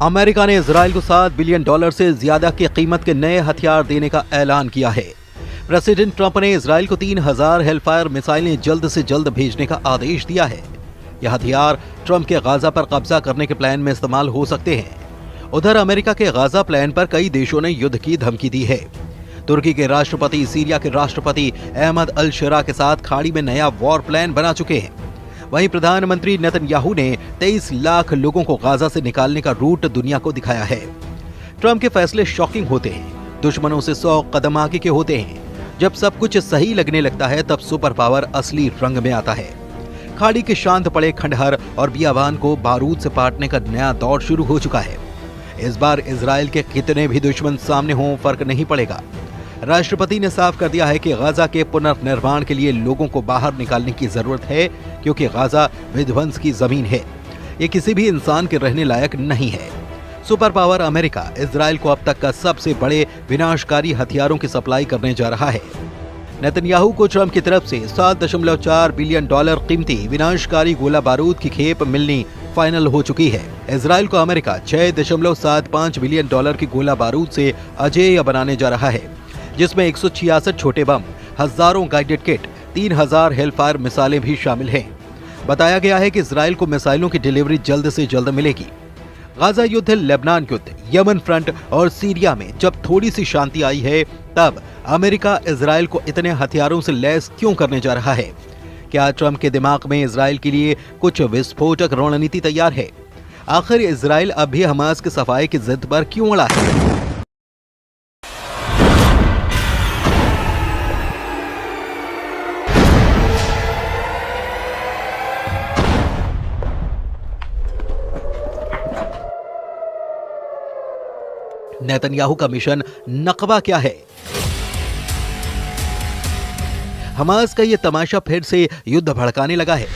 America ने Israel को $7 billion से ज्यादा की कीमत के नए हथियार देने का ऐलान किया है। प्रेसिडेंट ट्रंप ने इजराइल को 3000 हेलफायर मिसाइलें जल्द से जल्द भेजने का आदेश दिया है। यह हथियार ट्रंप के गाजा पर कब्जा करने के प्लान में इस्तेमाल हो सकते हैं। उधर अमेरिका के गाजा प्लान पर कई देशों ने युद्ध की धमकी दी है। तुर्की के राष्ट्रपति सीरिया के राष्ट्रपति अहमद अल शरा के साथ खाड़ी में नया वॉर प्लान बना चुके हैं। वहीं प्रधानमंत्री नेतन्याहू ने 23 लाख लोगों को गाजा से निकालने का रूट दुनिया को दिखाया है। ट्रंप के फैसले शॉकिंग होते हैं, दुश्मनों से 100 कदम आगे के होते हैं। जब सब कुछ सही लगने लगता है तब सुपर पावर असली रंग में आता है। खाड़ी के शांत पड़े खंडहर और बियाबान को बारूद से पाटने का नया दौर शुरू हो चुका है। इस बार इजराइल के कितने भी दुश्मन सामने हों, फर्क नहीं पड़ेगा। राष्ट्रपति ने साफ कर दिया है कि गाजा के पुनर्निर्माण के लिए लोगों को बाहर निकालने की जरूरत है, क्योंकि गाजा विध्वंस की जमीन है। ये किसी भी इंसान के रहने लायक नहीं है। सुपर पावर अमेरिका इजराइल को अब तक का सबसे बड़े विनाशकारी हथियारों की सप्लाई करने जा रहा है। नेतन्याहू को ट्रंप की तरफ से $7.4 बिलियन कीमती विनाशकारी गोला बारूद की खेप मिलनी फाइनल हो चुकी है। इजराइल को अमेरिका $6.75 बिलियन की गोला बारूद से अजेय बनाने जा रहा है, जिसमें 166 छोटे बम, हजारों गाइडेड किट, 3000 हेलफायर मिसाइलें भी शामिल हैं। बताया गया है कि इजराइल को मिसाइलों की डिलीवरी जल्द से जल्द मिलेगी। गाजा युद्ध, लेबनान युद्ध, यमन फ्रंट और सीरिया में जब थोड़ी सी शांति आई है, तब अमेरिका इजराइल को इतने हथियारों से लैस क्यों करने जा रहा है? क्या ट्रंप के दिमाग में इजराइल के लिए कुछ विस्फोटक रणनीति तैयार है? आखिर इजराइल अब भी हमास के सफाई की जिद पर क्यों अड़ा है? नेतन्याहू का मिशन नकबा क्या है? हमास का यह तमाशा फिर से युद्ध भड़काने लगा है।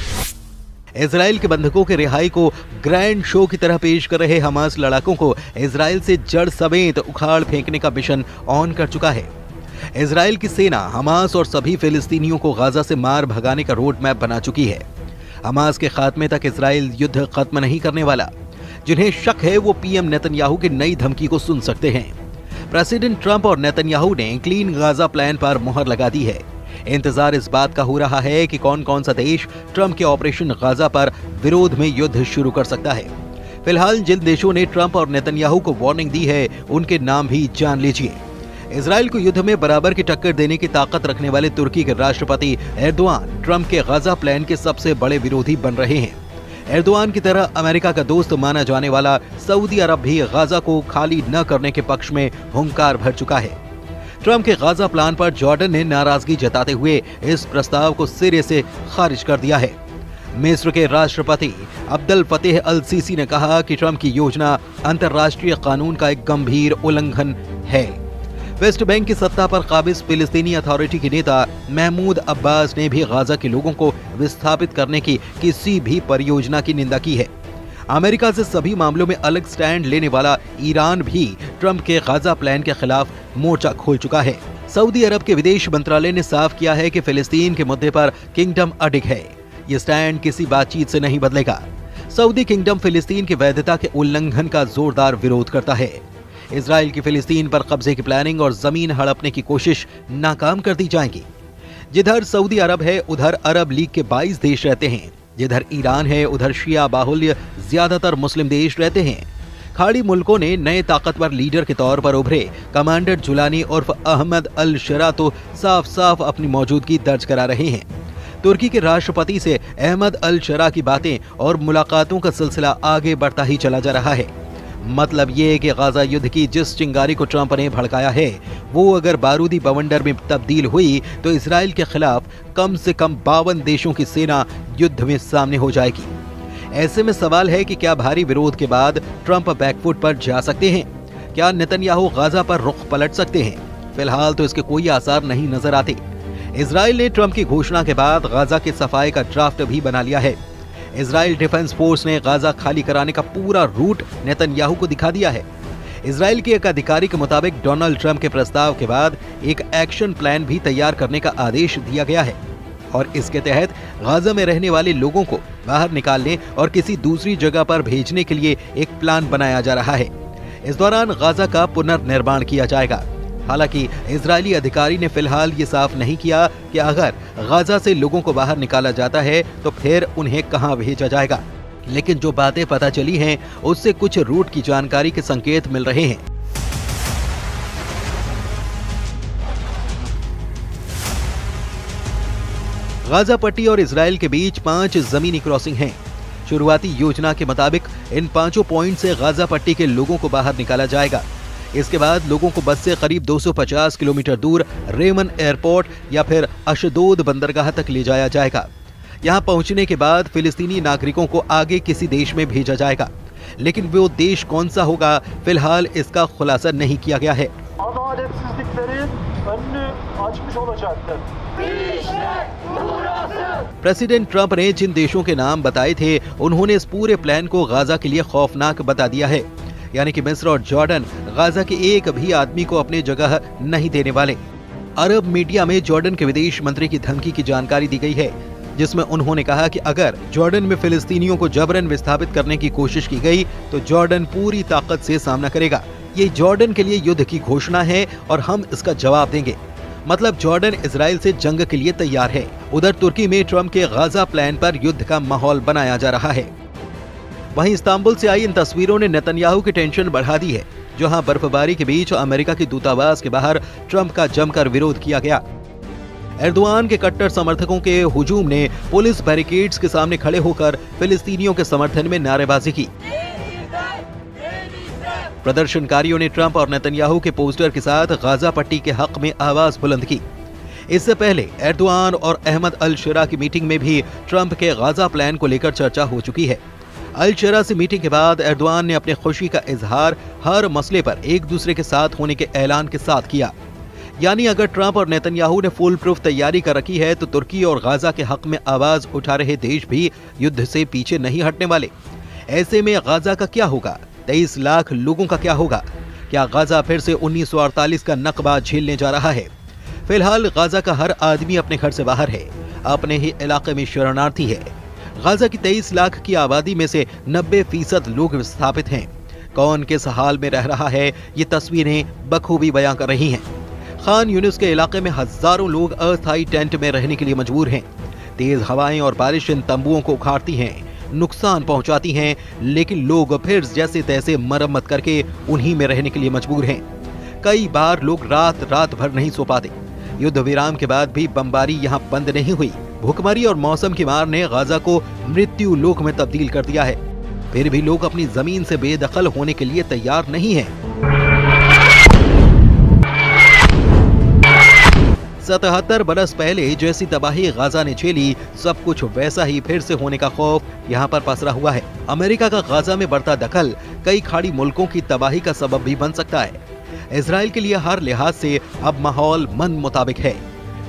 इजराइल के बंधकों के रिहाई को ग्रैंड शो की तरह पेश कर रहे हमास लड़ाकों को इजराइल से जड़ समेत उखाड़ फेंकने का मिशन ऑन कर चुका है। इजराइल की सेना हमास और सभी फिलिस्तीनियों को गाजा से मार भगाने का रोड मैप बना चुकी है। हमास के खात्मे तक इजराइल युद्ध खत्म नहीं करने वाला। जिन्हें शक है वो पीएम नेतन्याहू की नई धमकी को सुन सकते हैं। प्रेसिडेंट ट्रंप और नेतन्याहू ने क्लीन गाजा प्लान पर मुहर लगा दी है। इंतजार इस बात का हो रहा है कि कौन कौन सा देश ट्रंप के ऑपरेशन गाजा पर विरोध में युद्ध शुरू कर सकता है। फिलहाल जिन देशों ने ट्रंप और नेतन्याहू को वार्निंग दी है, उनके नाम भी जान लीजिए। इजराइल को युद्ध में बराबर की टक्कर देने की ताकत रखने वाले तुर्की के राष्ट्रपति एर्दोआन ट्रंप के गाजा प्लान के सबसे बड़े विरोधी बन रहे हैं। एर्दोआन की तरह अमेरिका का दोस्त माना जाने वाला सऊदी अरब भी गाजा को खाली न करने के पक्ष में हुंकार भर चुका है। ट्रंप के गाजा प्लान पर जॉर्डन ने नाराजगी जताते हुए इस प्रस्ताव को सिरे से खारिज कर दिया है। मिस्र के राष्ट्रपति अब्दुल फतेह अल सीसी ने कहा कि ट्रंप की योजना अंतर्राष्ट्रीय कानून का एक गंभीर उल्लंघन है। वेस्ट बैंक की सत्ता पर काबिज फिलिस्तीनी अथॉरिटी के नेता महमूद अब्बास ने भी गाजा के लोगों को विस्थापित करने की किसी भी परियोजना की निंदा की है। अमेरिका से सभी मामलों में अलग स्टैंड लेने वाला ईरान भी ट्रंप के गाजा प्लान के खिलाफ मोर्चा खोल चुका है। सऊदी अरब के विदेश मंत्रालय ने साफ किया है कि फिलिस्तीन के मुद्दे पर किंगडम अडिग है। ये स्टैंड किसी बातचीत से नहीं बदलेगा। सऊदी किंगडम फिलिस्तीन की वैधता के उल्लंघन का जोरदार विरोध करता है। इजराइल की फिलिस्तीन पर कब्जे की प्लानिंग और जमीन हड़पने की कोशिश नाकाम कर दी जाएगी। जिधर सऊदी अरब है, उधर अरब लीग के 22 देश रहते हैं। जिधर ईरान है, उधर शिया बाहुल्य ज्यादातर मुस्लिम देश रहते हैं। खाड़ी मुल्कों ने नए ताकतवर लीडर के तौर पर उभरे कमांडर जुलानी उर्फ अहमद अल शरा तो साफ साफ अपनी मौजूदगी दर्ज करा रहे हैं। तुर्की के राष्ट्रपति से अहमद अल शरा की बातें और मुलाकातों का सिलसिला आगे बढ़ता ही चला जा रहा है। मतलब ये कि गाजा युद्ध की जिस चिंगारी को ट्रंप ने भड़काया है, वो अगर बारूदी बवंडर में तब्दील हुई तो इजराइल के खिलाफ कम से कम 52 देशों की सेना युद्ध में सामने हो जाएगी। ऐसे में सवाल है कि क्या भारी विरोध के बाद ट्रंप बैकफुट पर जा सकते हैं? क्या नेतन्याहू गाजा पर रुख पलट सकते हैं? फिलहाल तो इसके कोई आसार नहीं नजर आते। इजराइल ने ट्रंप की घोषणा के बाद गाजा की सफाई का ड्राफ्ट भी बना लिया है। इजराइल डिफेंस फोर्स ने गाजा खाली कराने का पूरा रूट नेतन्याहू को दिखा दिया है। इजराइल के एक अधिकारी के मुताबिक डोनाल्ड ट्रंप के प्रस्ताव के बाद एक एक्शन प्लान भी तैयार करने का आदेश दिया गया है। और इसके तहत गाजा में रहने वाले लोगों को बाहर निकालने और किसी दूसरी जगह पर भेजने के लिए एक प्लान बनाया जा रहा है। इस दौरान गाजा का पुनर्निर्माण किया जाएगा। हालांकि इजरायली अधिकारी ने फिलहाल ये साफ नहीं किया कि अगर गाजा से लोगों को बाहर निकाला जाता है तो फिर उन्हें कहां भेजा जाएगा, लेकिन जो बातें पता चली हैं उससे कुछ रूट की जानकारी के संकेत मिल रहे हैं। गाजा पट्टी और इजराइल के बीच 5 जमीनी क्रॉसिंग हैं। शुरुआती योजना के मुताबिक इन 5 पॉइंट से गाजा पट्टी के लोगों को बाहर निकाला जाएगा। इसके बाद लोगों को बस से करीब 250 किलोमीटर दूर रेमन एयरपोर्ट या फिर अशदोद बंदरगाह तक ले जाया जाएगा। यहां पहुंचने के बाद फिलिस्तीनी नागरिकों को आगे किसी देश में भेजा जाएगा, लेकिन वो देश कौन सा होगा फिलहाल इसका खुलासा नहीं किया गया है। प्रेसिडेंट ट्रंप ने जिन देशों के नाम बताए थे उन्होंने इस पूरे प्लान को गाजा के लिए खौफनाक बता दिया है, यानी कि मिस्र और जॉर्डन गाजा के एक भी आदमी को अपनी जगह नहीं देने वाले। अरब मीडिया में जॉर्डन के विदेश मंत्री की धमकी की जानकारी दी गई है, जिसमें उन्होंने कहा कि अगर जॉर्डन में फिलिस्तीनियों को जबरन विस्थापित करने की कोशिश की गई तो जॉर्डन पूरी ताकत से सामना करेगा। ये जॉर्डन के लिए युद्ध की घोषणा है और हम इसका जवाब देंगे। मतलब जॉर्डन इजराइल से जंग के लिए तैयार है। उधर तुर्की में ट्रंप के गाजा प्लान पर युद्ध का माहौल बनाया जा रहा है। वहीं इस्तांबुल से आई इन तस्वीरों ने नेतन्याहू की टेंशन बढ़ा दी है, जहां बर्फबारी के बीच अमेरिका की दूतावास के बाहर ट्रंप का जमकर विरोध किया गया। एर्दोआन के कट्टर समर्थकों के हुजूम ने पुलिस बैरिकेड्स के सामने खड़े होकर फिलिस्तीनियों के समर्थन में नारेबाजी की। प्रदर्शनकारियों ने ट्रंप और नेतन्याहू के पोस्टर के साथ गाजा पट्टी के हक में आवाज बुलंद की। इससे पहले एर्दोआन और अहमद अल शरा की मीटिंग में भी ट्रंप के गाजा प्लान को लेकर चर्चा हो चुकी है। अल शरा से मीटिंग के बाद एर्दोआन ने अपनी खुशी का इजहार हर मसले पर एक दूसरे के साथ होने के ऐलान के साथ किया। यानी अगर ट्रंप और नेतन्याहू ने फुल प्रूफ तैयारी कर रखी है तो तुर्की और गाजा के हक में आवाज उठा रहे देश भी युद्ध से पीछे नहीं हटने वाले। ऐसे में गाजा का क्या होगा? 23 लाख लोगों का क्या होगा? क्या गाजा फिर से 1948 का नकबा झेलने जा रहा है? फिलहाल गाजा का हर आदमी अपने घर से बाहर है, अपने ही इलाके में शरणार्थी है। गाजा की 23 लाख की आबादी में से 90% लोग विस्थापित हैं। कौन किस हाल में रह रहा है ये तस्वीरें बखूबी बयां कर रही हैं। खान यूनिस के इलाके में हजारों लोग अस्थायी टेंट में रहने के लिए मजबूर हैं। तेज हवाएं और बारिश इन तंबुओं को उखाड़ती हैं, नुकसान पहुंचाती हैं, लेकिन लोग फिर जैसे तैसे मरम्मत करके उन्हीं में रहने के लिए मजबूर हैं। कई बार लोग रात भर नहीं सो पाते। युद्ध विराम के बाद भी बमबारी यहां बंद नहीं हुई। भूखमरी और मौसम की मार ने गाजा को मृत्यु लोक में तब्दील कर दिया है। फिर भी लोग अपनी जमीन से बेदखल होने के लिए तैयार नहीं हैं। 77 बरस पहले जैसी तबाही गाजा ने झेली, सब कुछ वैसा ही फिर से होने का खौफ यहाँ पर पसरा हुआ है। अमेरिका का गाजा में बढ़ता दखल कई खाड़ी मुल्कों की तबाही का सबब भी बन सकता है। इजराइल के लिए हर लिहाज से अब माहौल मन मुताबिक है।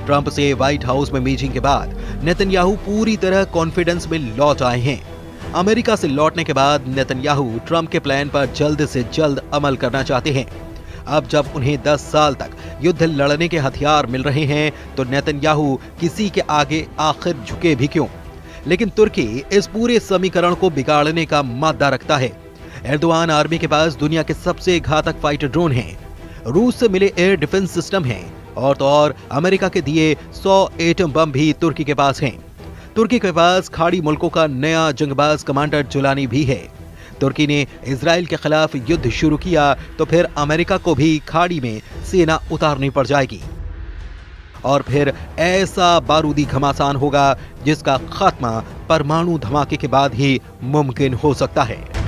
ट्रंप से व्हाइट हाउस में मीटिंग के बाद नेतन्याहू पूरी तरह कॉन्फिडेंस में लौट आए हैं। अमेरिका से लौटने के बाद नेतन्याहू ट्रंप के प्लान पर जल्द से जल्द अमल करना चाहते हैं। अब जब उन्हें 10 साल तक युद्ध लड़ने के हथियार मिल रहे हैं तो नेतन्याहू किसी के आगे आखिर झुके भी क्यों? लेकिन तुर्की इस पूरे समीकरण को बिगाड़ने का मादा रखता है। एर्दोआन आर्मी के पास दुनिया के सबसे घातक फाइटर ड्रोन हैं, रूस से मिले एयर डिफेंस सिस्टम हैं और तो और अमेरिका के दिए 100 एटम बम भी तुर्की के पास हैं। तुर्की के पास खाड़ी मुल्कों का नया जंगबाज कमांडर जुलानी भी है। तुर्की ने इजराइल के खिलाफ युद्ध शुरू किया तो फिर अमेरिका को भी खाड़ी में सेना उतारनी पड़ जाएगी और फिर ऐसा बारूदी घमासान होगा जिसका खात्मा परमाणु धमाके के बाद ही मुमकिन हो सकता है।